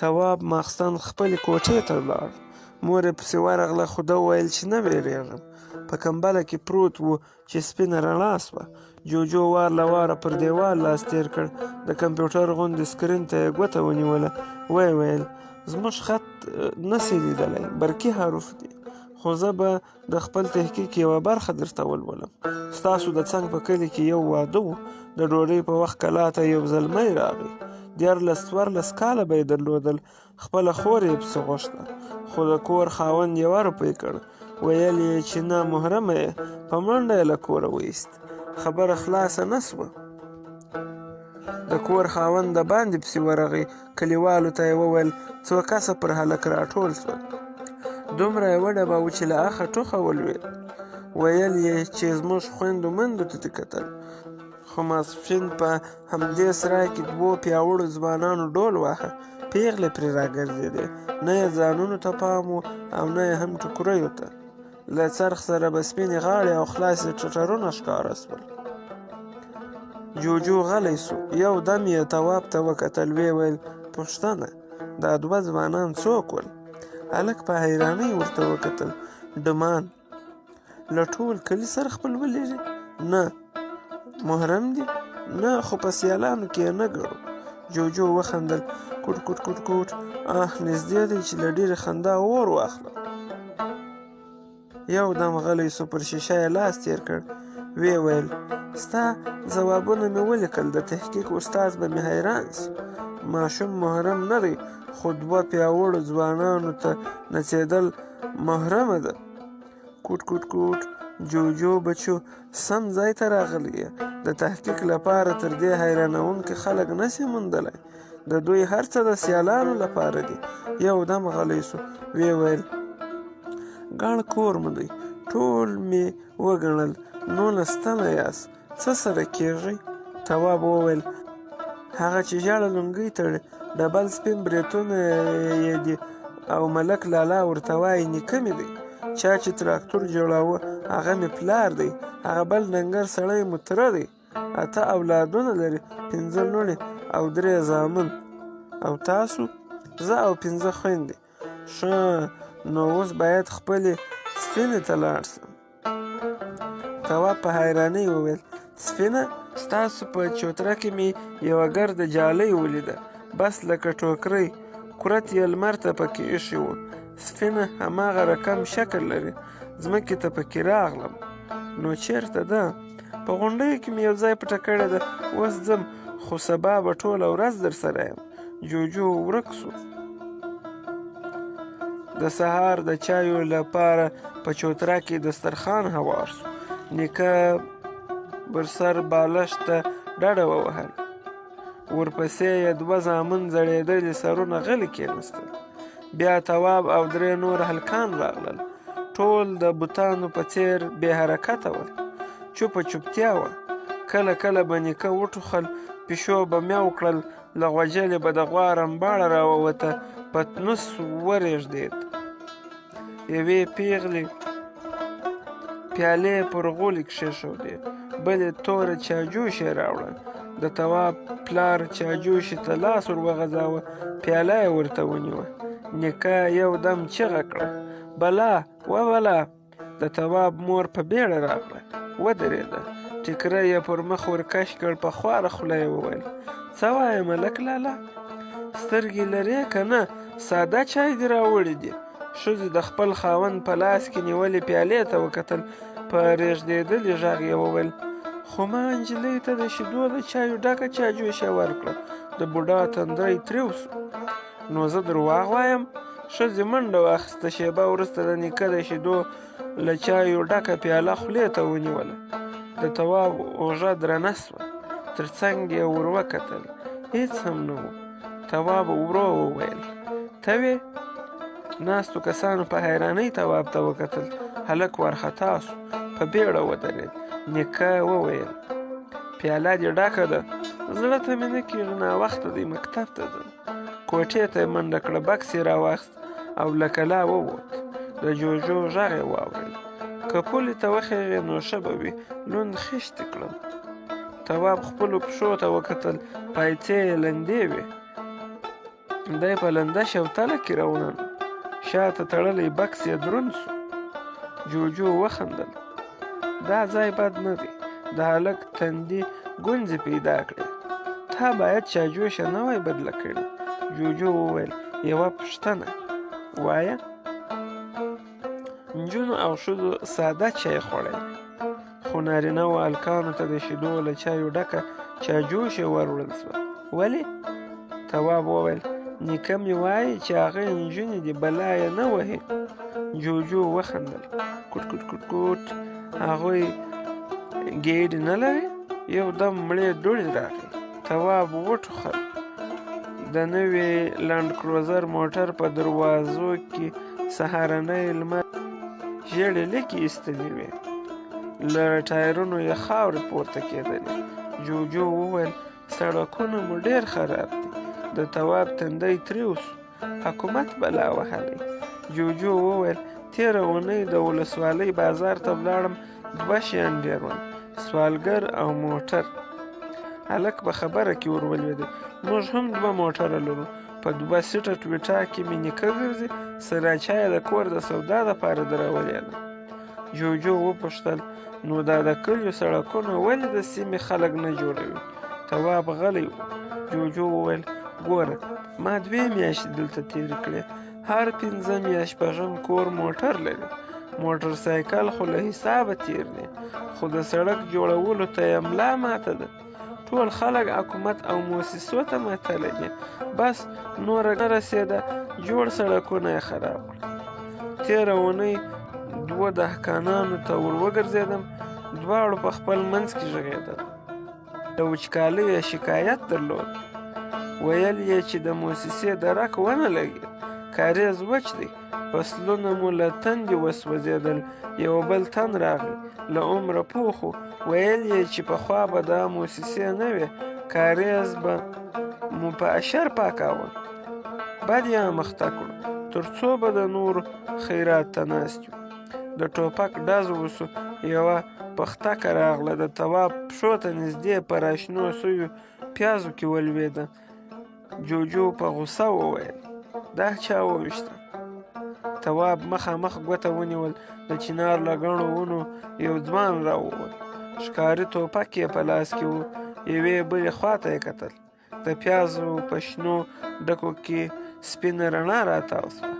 تواب ماخستن خپلې کوټې ته ولاړ. مور یې پسې ورغله خو ده وویل چې نه وېرېږم. په کمبله کې پروت و چې سپینه رڼا سوه. جوجو وار له واره پر دیوال لاس تېر کړ. د کمپیوټر غوندې سکرین ته یې ګوته ونیوله. ویې ویل زموږ خط نسې لیدلی، برقي حروف دي، خو زه به د خپل تحقیق یوه برخه درته ولولم. ستاسو د څنګ په کلي کې یو واده و. د ډوډۍ په وخت کلا ته یو زلمی راغی. 14 کاله به یې درلودل. خپله خور یې پسې غوښته، خو د کور خاوند 1 روپۍ کړ. ویل یې چې نه محرمه یې. په منډه یې له کوره وایست. خبره خلاصه نه سوه. د کور خاوند د باندې پسې ورغی. کلیوالو ته یې وویل 2 کسه پر هلک راټول سول. دومره یې وډباوه چې له اخه ټوخه ولوېد. ویل یې چې زموږ خویندو میندو ته دې کتل. خو ماسپښین په همدې سرای کې 2 پیاوړو ځوانانو ډول واهه. پیغلې پرې راګرځېدې. نه یې ځانونو ته پام و او نه یې هم ټوکریو ته. له څرخ سره به سپینې غاړې او خلاصې ټټرونه ښکاره سول. جوجو غلی سو. یو دم یې تواب ته وکتل. ویې ویل پوښتنه، دا 2 ځوانان څوک ول؟ هلک په حیرانۍ ورته وکتل. ډمان. له ټول کلي سره خپل ولري؟ نه. محرم دي؟ نه، خو په سیالانو کې یې نه ګڼو. جوجو وخندل. کوټ کوټ کوټ کوټ. نږدې دی چې له ډېرې خندا اور واخلم. یو دم غلی سو. پر شیشه یې لاس تېر کړ. ویې ویل ستا ځوابونه مې ولیکل. د تحقیق استاد به مې حیران سي. ماشوم محرم نه دی، خو 2 پیاوړو ځوانانو ته نڅېدل محرمه ده. کوټ کوټ کوټ. جوجو بچو، سم ځای ته راغلی یې. د تحقیق لپاره تر دې حیرانوونکي خلک نسي موندلی. د دوی هر څه د سیالانو لپاره دي. یو دم غلی سو. ویې ویل ګڼ کور مو دی، ټول مې وګڼل، 19 تنه یاست، څه سره کېږئ؟ تواب وویل هغه چې ژېړه لونګۍ تړي، ډبل سپین بریتونه یې دي او ملک لالا ورته وایي نیکه مې دی. چا چې تراکتور جوړاوه هغه مې پلار دی. هغه بل ډنګر سړی مو تره دی. 8 اولادونه لري، 5 لوڼې او 3 زامن. او تاسو؟ زه او 5 خویندې. ښه، نو اوس باید خپلې سفینې ته لاړ شم. تواب په حیرانۍ وویل سفینه؟ ستاسو په چوتره کې مې یوه ګرده جالۍ ولیده، بس لکه ټوکرۍ، کورت یې لمر ته پکې ایښی و. سفینه هماغه رقم شکل لري. ځمکې ته پکې راغلم. نو چیرته ده؟ په غونډیو کې مې یو ځای پټه کړې ده. اوس ځم، خو سبا به ټوله ورځ در سره یم. جوجو ورک سو. د سهار د چایو لپاره په چوتره کې دسترخوان هوار سو. نیکه برسر بالښت ته ډډه ووهل. ورپسې یې 2 زامن زړېدلي سرونه غلي کېناستل. بیا تواب او 3 نور هلکان راغلل. ټول د بوتانو په څېر بې حرکته ول. چوپه چوپتیا وه. کله کله به نیکه وټوخل، پیشو به میو کړل، له غوجلې به د غوا رمباړه راووته، پتنوس ورېږدېد. یوې پیغلې پیالې پر غولي کښېښودې، بلې توره چاجوشي راوړه. د تواب پلار چاجوشي ته لاس ور وغځاوه. پیاله یې ورته ونیوه. نیکه یو دم چیغه کړه بلا وبلا. د تواب مور په بیړه راغله، ودرېده. ټیکری یې پر مخ ورکش کړ. په خواره خوله یې وویل څه وایې ملک لالا؟ سترګې لرې که نه؟ ساده چای دې راوړی دي. ښځې د خپل خاوند په لاس کې نیولې پیالې ته وکتل. په رېږدېدلي غږ یې وویل خو ما نجلۍ ته د شیدو د چایو ډکه چاجوشه ورکړه. د بوډا تندی تریو سو. نو زه درواغ وایم؟ ښځې منډه واخیسته. شېبه وروسته د نیکه د شیدو له چایو ډکه پیاله خولې ته ونیوله. د تواب اوږه درنه سوه. تر څنګ یې ور وکتل، هېڅ هم نه و. تواب ورو وویل ته وې؟ ناستو کسانو په حیرانۍ تواب ته وکتل. هلک وارخطا سو، په بیړه ودرېد. نیکه وویل پیاله دې ډکه ده؟ زړه ته مې نه کېږي، ناوخته دی، مکتب ته ځم. کوټې ته یې منډه کړه. بکس یې راواخیست او له کلا ووت. د جوجو غږ یې واورېد. که پولې ته وخېږې نو ښه به وي، لوند خیشتې کړم. تواب خپلو پښو ته وکتل. پایڅې یې لندې وې. دی په لنده شوتله کې روان شاته تړلی بکس یې دروند سو. جوجو وخندل. دا ځای بد نه دی. د هلک تندي ګونځې پیدا کړې. تا باید چاجوشه نه وای بدله کړې. جوجو وویل یوه پوښتنه وایه. نجونو او ښځو ساده چای خوړی خو نارینه و هلکانو ته د شیدو له چایو ډکه چاجوشه وروړل سوه. ولې؟ تواب وویل نیکه مې وایي چې هغه نجونې دې بلا یې نه وهي. جوجو وخندل. کوټ کوټ کوټ کوټ. هغوی ګېډې نه لري؟ یو دم مړې دوړې راغی. تواب وټوخل. د نوي لنډ کروزر موټر په دروازو کې سهارنۍ لمر ژېړې لیکې ایستلې وې. له ټایرونو یې خاورې پورته کېدلې. جوجو وویل سړکونه مو ډېر خراب دي. د تواب تندی تریو سو. حکومت بلا وهلی. جوجو وویل تېره اونۍ د ولسوالۍ بازار ته ولاړم 2 شیان ډېر ول. سوالګر او موټر. هلک په خبره کې ور ولوېده. موږ هم 2 موټره لرو. په 2 سیټه ټویټا کې مې نیکه ګرځي. سراچا یې د کور د سودا دپاره درولې ده. جوجو وپوښتل نو دا د کلیو سړکونه ولې د سیمې خلک نه جوړوي؟ تواب غلی و. جوجو وویل ګوره ما 2 میاشتې دلته تېرې کړې. هر 5 یا 6 کور موټر لري. موټر سایکل خو له حسابه تېر دی. خو د سړک جوړولو ته یې ملا ماته ده. ټول خلک حکومت او موسسو ته متلی دي. بس نوره نه رسېده جوړ سړکونه یې خراب کړل. تېره اونۍ 2 دهقانانو ته ور وګرځېدم. دواړو په خپل منځ کې غږېدل. د وچکالۍ یې شکایت درلود. ویل یې چې د موسسې درک ونه لګېد. کاریز وچ دی. فصلونه مو له تندې وسوځېدل. یو بل تن راغی له عمره پوخ و. ویل یې چې پخوا به دا موسسې نه وې. کاریز به مو په اشر پاکاوه. بد یې امخته کړو تر څو به د نورو خیرات ته ناست یو. د ټوپک ډز وسو. یوه پختکه راغله. د تواب پښو ته نږدې په راشنو سویو پیازو کې ولوېده. جوجو په غوسه وویل دا چا وویشته؟ تواب مخامخ ګوته ونیول. د چنار له ګڼو ونو یو ځوان راووت. ښکاري ټوپک یې په لاس کې و. یوې بلې خواته یې کتل. د پیازو په شنو ډکو کې سپینه رڼا راتاو سوه.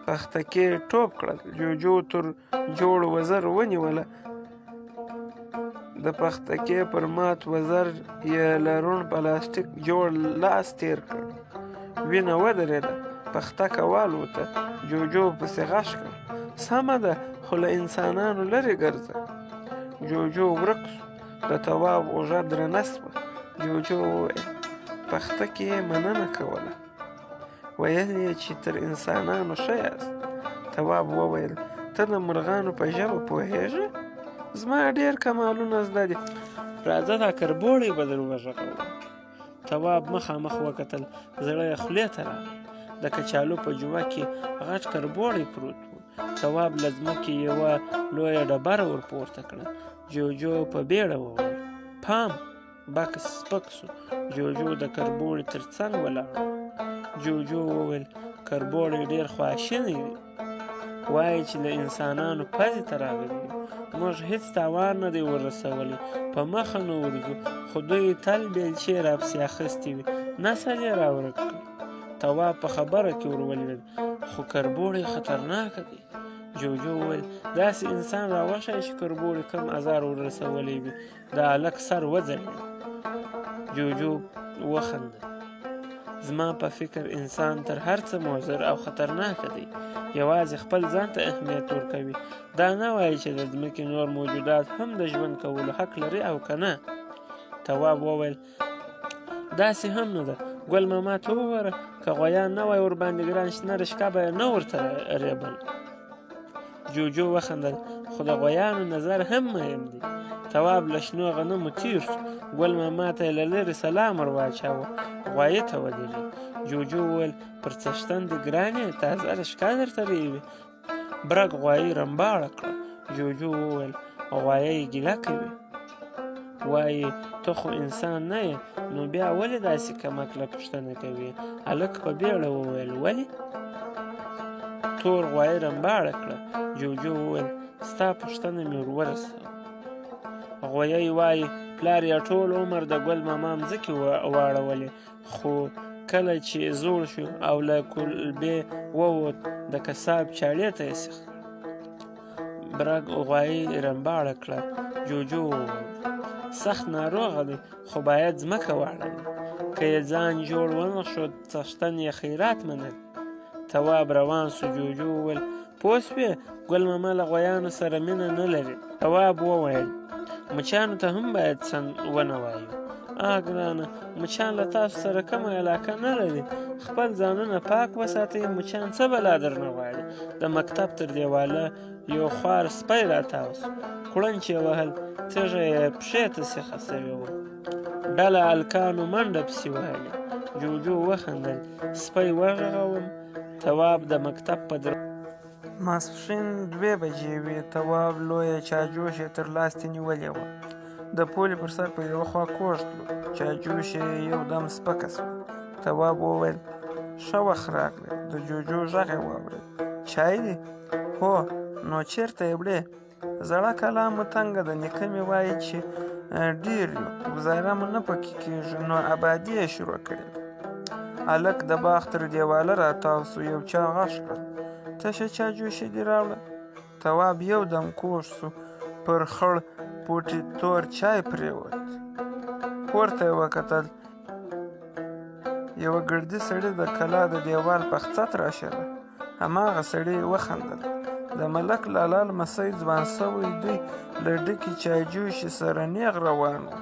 پختکې ټوپ کړل. جوجو تر جوړ وزر ونیوله. د پختکې پر مات وزر یې له روڼ پلاستیک جوړ لاس تېر کړ. وینه ودرېده. پختکه والوته. جوجو پسې غږ کړ سمه ده خو له انسانانو لرې ګرځه. جوجو ورک سو. د تواب اوږه درنه سوه. جوجو وویل پختکې یې مننه کوله. ویل یې چې تر انسانانو ښه یاست. تواب وویل ته د مرغانو په ژبه پوهېږې؟ زما ډېر کمالونه زده دي. راځه دا کربوړی به در وغږوم. تواب مخامخ وکتل. زړه یې خولې ته راغی. د کچالو په جوه کې غټ کربوړی پروت و. تواب له ځمکې یوه لویه ډبره ور پورته کړه. جوجو په بیړه وویل پام. بکس سپک سو. جوجو د کربوړي تر څنګ ولاړ. جوجو وویل کربوړی ډېر خواشینی دی. وایي چې له انسانانو پزې ته راغلی یو. موږ هېڅ تاوان نه دی ورسولی. په مخه نه ورځو خو دوی تل بیلچې راپسې اخیستې وي. نسل یې راورک کړ. تواب په خبره کې ور ولوېد خو کربوړی خطرناکه دی. جوجو وویل داسې انسان راوښیه چې کربوړي کم ازار ورسولی وي. د هلک سر وځړېد. جوجو وخندل. زما په فکر انسان تر هر څه مضر او خطرناکه دی. یوازې خپل ځان ته اهمیت ورکوي. دا نه وایي چې د ځمکې نور موجودات هم د ژوند کولو حق لري او که نه. تواب وویل داسې هم نه ده. ګل ماما ته وګوره که غویان نه وای ورباندې ګران شنه رشقه به یې نه ورته ریبل. جوجو وخندل خو د غویانو نظر هم مهم دی. تواب له شنو غنمو تیر شو. ګل ماما ته یې له لرې سلام ور واچاوه. غوایي ته ودرېد. جوجو وویل پر څښتن دې ګرانې تازه رشقه درته ریبي. برګ غوایي رمباړه کړه. جوجو وویل غوایه یې ګیله کوي. وایي ته خو انسان نه یې، نو بیا ولې داسې کمکله پوښتنه کوي؟ هلک په بیړه وویل ولې؟ تور غوایي رمباړه کړه. جوجو وویل ستا پوښتنه مې ورسوه. غویی وایي پلار یې ټول عمر د ګل ماما مځکې واړولې، خو کله چې زوړ شو او له کلبې ووت د کساب چاړې ته یې سیخ. برګ غوایي رمباړه کړه. جوجو وویل سخت ناروغه دی، خو باید ځمکه واړوي. که یې ځان جوړ ونه ښود څښتن یې خیرات منل. تواب روان سو. جوجو وویل پوه سوې ګل ماما له غویانو سره مینه نه لري. تواب وویل مچانو ته هم باید څه ونه وایو. ګرانه مچان له تاسو سره کومه علاقه نه لري. خپل ځانونه پاک وساتئ. مچان څه بلا درنه غواړي. د مکتب تر دیواله یو خوار سپی راتاو سو. کړنچ یې وهل، تیږه یې پښې ته سیخه سوې وه. ډله هلکانو منډه پسې وهلې. جوجو وخندل. سپی وغږوم. تواب د مکتب په ماسپښین 2 بجې وې. تواب لویه چاجوشه تر لاستې نیولې وه. د پولې پر سر په یوه خوا کوږ تلو. چاجوشه یو دم سپکه سوه. تواب وویل ښه وخت راغلی. د جوجو غږ یې واورېد. چای دی؟ هو. نو چېرته یې وړې؟ زړه کلا مو تنګه ده. نیکه مې وایي چې ډېر یو، ګزاره مو نه پکې کېږي، نو ابادي یې شروع کړې ده. هلک د باغ تر دیواله راتاو سو. یو چا غږ کړ تشه چاجوشه دې راوړه. تواب یو دم کوږ سو. پر خړ پوټي تور چای پرېوت. پورته یې وکتل. یوه ګردي سړي د کلا د دیوال په خڅت راشله. هماغه سړي وخندل. د ملک لالا لمسی ځوان سوی دوی له ډکې چایجوشې سره نیغ روان و.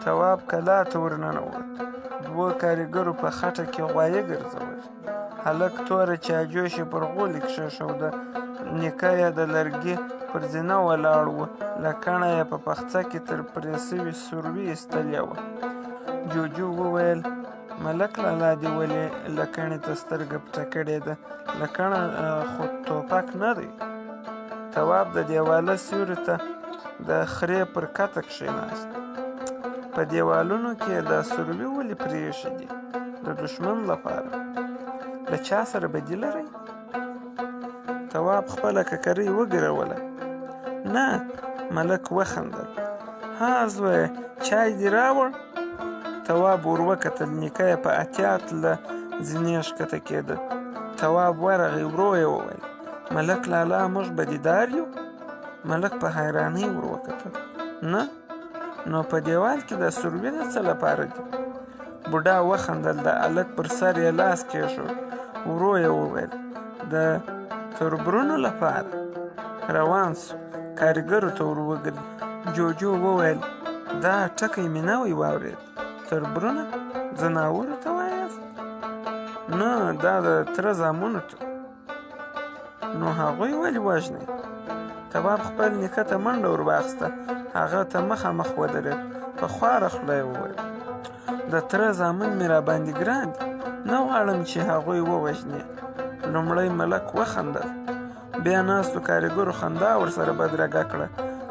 تواب کلا ته ورننوت. 2 کارګرو په خټه کې غوایي ګرځول. هلک توره چایجوشې پر غولي کښېښوده. نیکه یې د لرګي پر زینه ولاړ و. لکڼه یې په پخڅه کې تر پرې سوي سوروي ایستلې وه. جوجو وویل ملک لالا دې ولې لکڼې ته سترګه پټه کړې ده؟ لکڼه خو ټوپک نه دی. تواب د دیواله سیوري ته د خرې پر کته کښېناست. په دیوالونو کې د سروي ولې پرېښي دي؟ د دښمن لپاره. له چا سره بدي لرئ؟ تواب خپله ککرۍ وګروله. نه. ملک وخندل. ها زویه چای دې راوړ؟ تواب ور وکتل. نیکه یې په احتیاط له زینې ښکته کېده. تواب ورغی. ورو یې وویل ملک لالا موږ به دیدار یو؟ ملک په حیرانۍ ور وکتل. نه. نو په دیوال کې د سروي د څه لپاره دي؟ بوډا وخندل. د هلک پر سر یې لاس کېښود. ورو یې وویل د تربرونو لپاره. روان سو. کارګرو ته ور وګرځېد. جوجو وویل دا ټکی مې نوی واورېد. تربرونه ځناورو ته وایاست؟ نه، دا د تره زامنو ته. نو هغوی ولې وژنئ؟ تواب خپل نیکه ته منډه ور واخیسته. هغه ته مخامخ ودرېد. په خواره خوله یې وویل د تره زامن مې راباندې ګران دي. نه غواړم چې هغوی ووژنې. لومړی ملک وخندل. بیا ناستو کارګرو خندا ورسره بدرګه کړه.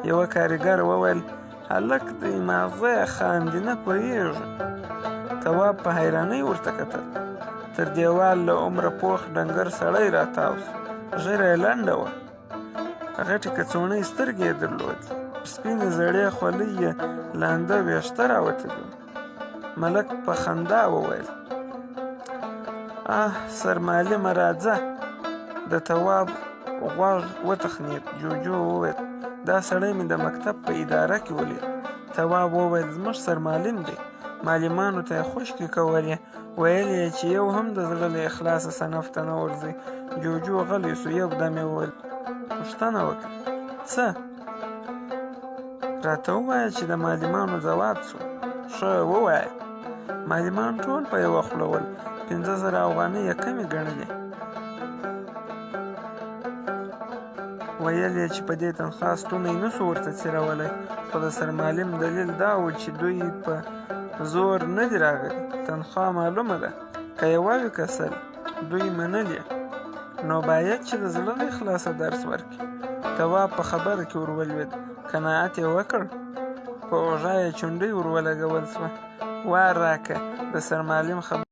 یوه کارګر وویل هلک دی ماغزه یې خاندي نه پوهېږي. تواب په حیرانۍ ورته کتل. تر دیوال له عمره پوخ ډنګر سړی راتاو سو. ږیره یې لنډه وه. غټې کڅوڼۍ سترګې یې درلودې. سپینې زړې خولۍ یې لانده ویښته راوتلي وو. ملک په خندا وویل سرمعلمه راځه. د تواب غوږ وتخنېد. جوجو وویل دا سړی مې د مکتب په اداره کې ولید. تواب وویل زموږ سرمعلم دی. معلمانو ته یې خوشکې کولې. ویل یې چې یو هم د زړه له اخلاصه صنف ته نه ورځي. جوجو غلی سو. یو دم یې وویل پوښتنه وکړه. څه؟ راته ووایه چې د معلمانو ځواب څه؟ ښه ووایه. معلمان ټول په یوه خوله ول. 15,000 افغانۍ یې کمې ګڼلې. ویل یې چې په دې تنخوا ستونی نه سو ورته څیرولی. خو د سرمعلم دلیل دا و چې دوی په زور نه دي راغلي. تنخوا معلومه ده. که یې ووي که سل دوی منلې، نو باید چې د زړه له اخلاصه درس ورکړي. تواب په خبره کې ور ولوېد. قناعت یې وکړ. په اوږه یې چونډۍ ور ولګول شوه. وار راکه د سرمعلم خبره